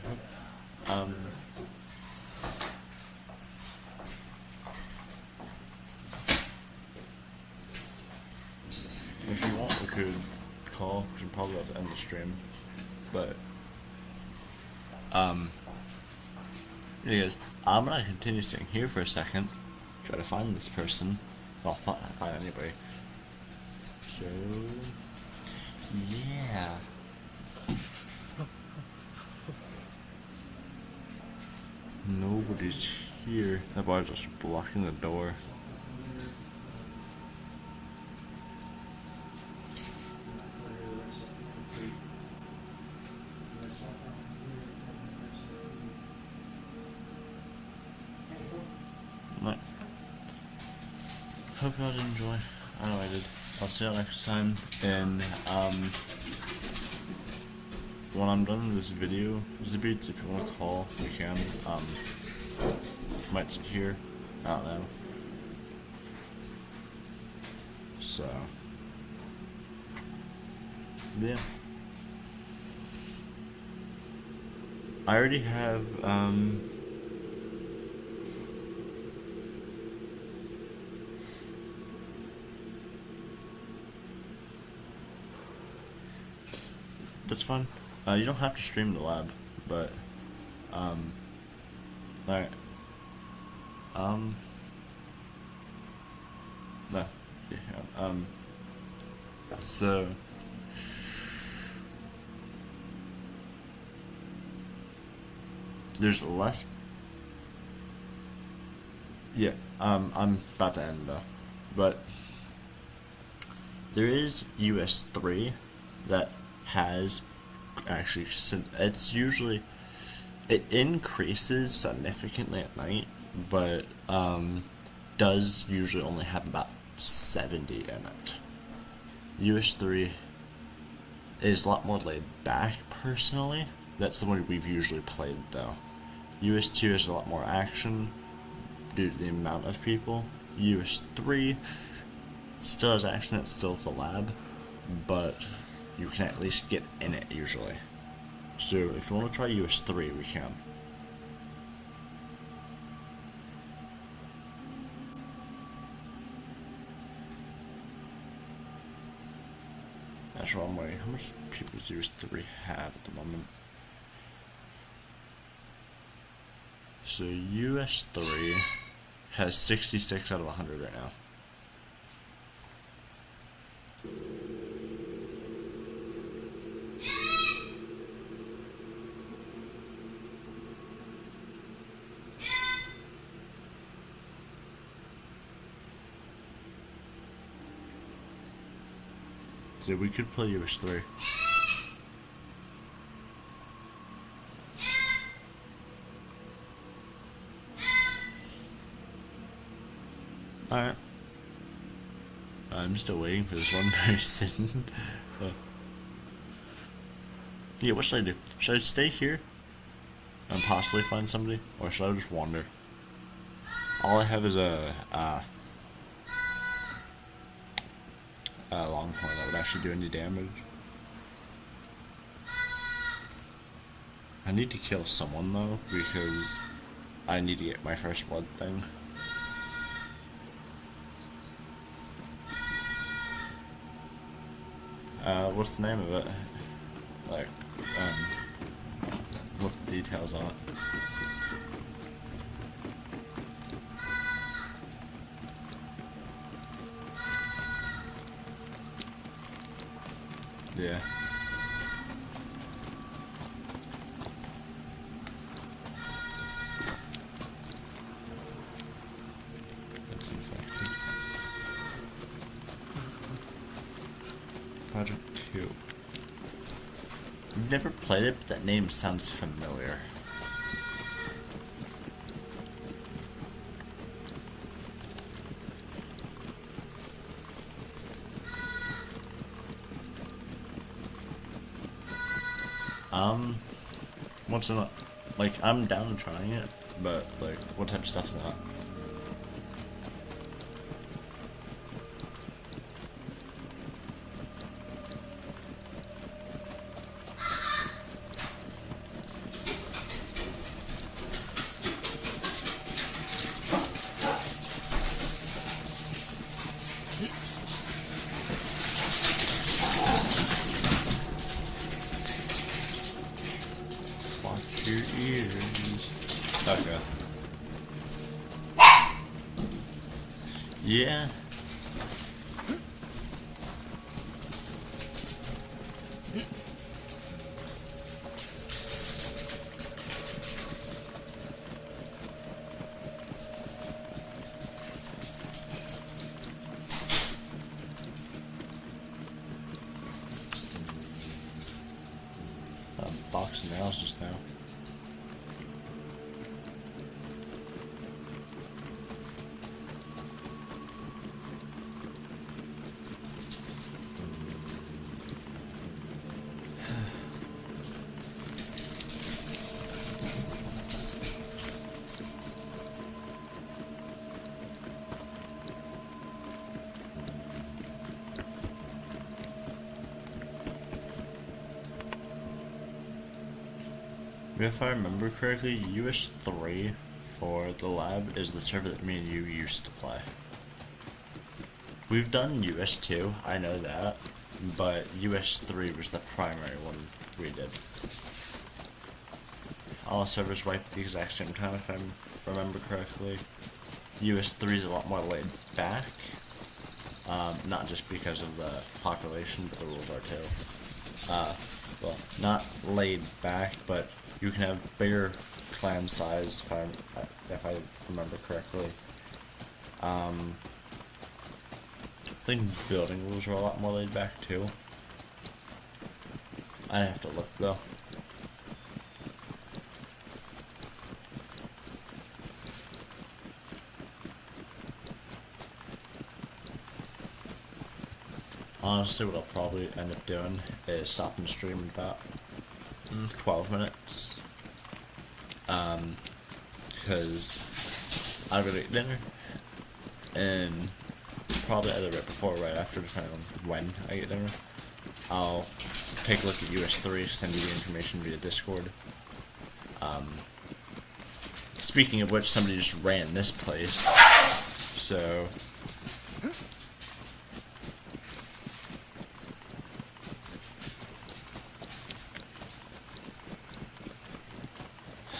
If you want, we could call, because we're probably about to end the stream. But, anyways, I'm gonna continue staying here for a second, try to find this person. Well, find anybody. So, yeah. Nobody's here. That bar's just blocking the door. Hope y'all did enjoy. I know I did. I'll see y'all next time. And when I'm done with this video, Zbeats, if you want to call, we can. Might sit here. I don't know. So yeah. I already have that's fun. You don't have to stream the lab, but alright. No. Yeah, so there's less. Yeah, I'm about to end though, but there is US 3 that has actually, it's usually, it increases significantly at night, but does usually only have about 70 in it. US 3 is a lot more laid back personally. That's the one we've usually played though. US 2 has a lot more action due to the amount of people. US 3 still has action, it's still the lab, but you can at least get in it usually. So if you want to try US 3, we can. That's what I'm wondering. How much people does US 3 have at the moment? So US 3 has 66 out of 100 right now. So we could play US 3. Alright. I'm still waiting for this one person. Yeah, what should I do? Should I stay here and possibly find somebody? Or should I just wander? All I have is a long point that would actually do any damage. I need to kill someone though, because I need to get my first blood thing. What's the name of it? Like, what's the details on it? Yeah. It's infected. Project 2. I've never played it, but that name sounds familiar. What's in it? Like, I'm down to trying it, but, like, what type of stuff is that? Watch your ears. Okay. Yeah. Box of nails just now. If I remember correctly, US3 for the lab is the server that me and you used to play. We've done US2, I know that, but US3 was the primary one we did. All servers wiped at the exact same time, if I remember correctly. US3 is a lot more laid back, not just because of the population, but the rules are too. Well, not laid back, but you can have bigger clan size, if I remember correctly. I think building rules are a lot more laid back too. I'd have to look though. Honestly, what I'll probably end up doing is stopping the stream in about 12 minutes. Because I've got to eat dinner, and probably either right before or right after, depending on when I get dinner, I'll take a look at US3, send you the information via Discord. Speaking of which, somebody just ran this place, so...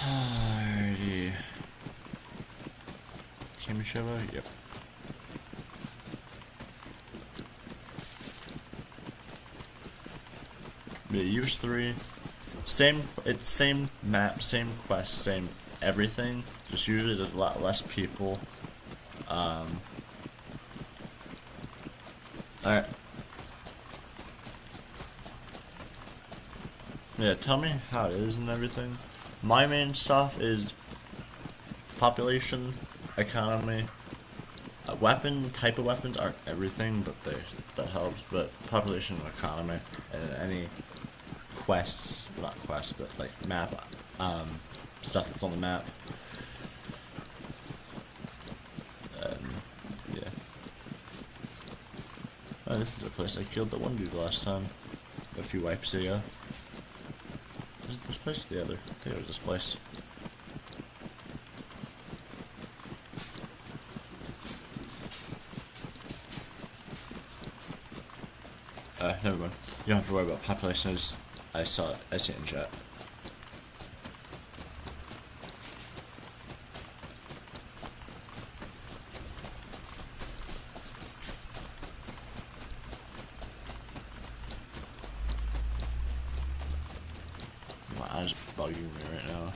Alrighty. Kimishova? Yep. Yeah, US3. It's same map, same quest, same everything. Just usually there's a lot less people. Alright. Yeah, tell me how it is and everything. My main stuff is population, economy, type of weapons aren't everything, but that helps. But population and economy, and any quests, not quests, but like map, stuff that's on the map. Yeah. Oh, this is the place I killed the one dude last time, a few wipes ago. Is it this place? The other. I think it was this place. Never mind. You don't have to worry about population. I see it in chat. My eyes bugging me right now.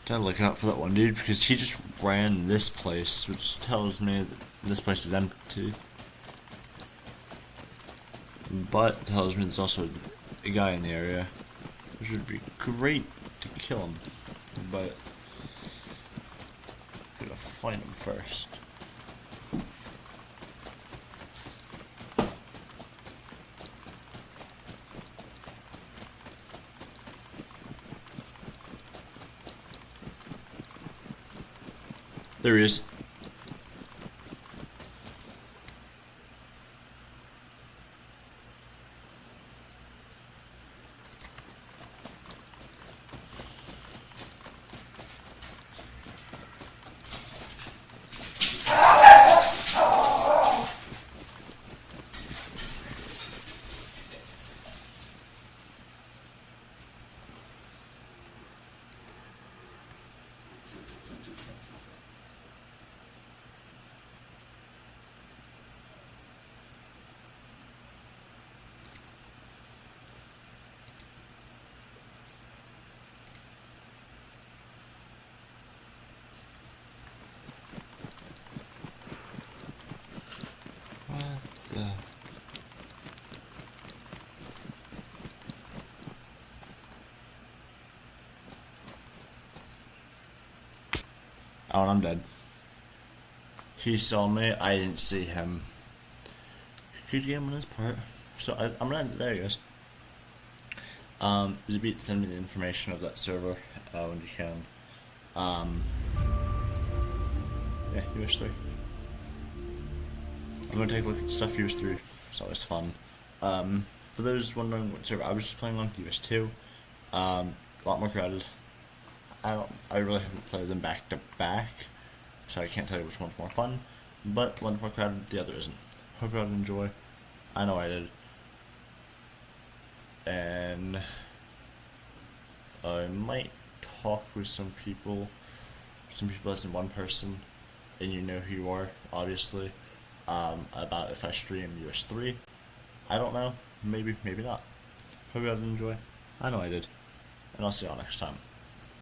Gotta look out for that one dude because he just ran this place, which tells me that this place is empty. But tells me there's also a guy in the area, which would be great to kill him. But gotta find him first. There he is. Oh, and I'm dead. He saw me, I didn't see him. Good game on his part. So I'm gonna end it there, guys. Zabit, send me the information of that server when you can. Yeah, US3. I'm gonna take a look at stuff US3. It's always fun. For those wondering what server I was just playing on, US2. A lot more crowded. I really haven't played them back to back, so I can't tell you which one's more fun. But one's more crowded, the other isn't. Hope you all enjoy. I know I did. And I might talk with some people as in one person, and you know who you are, obviously, about if I stream US3. I don't know. Maybe, maybe not. Hope you all enjoy. I know I did. And I'll see y'all next time.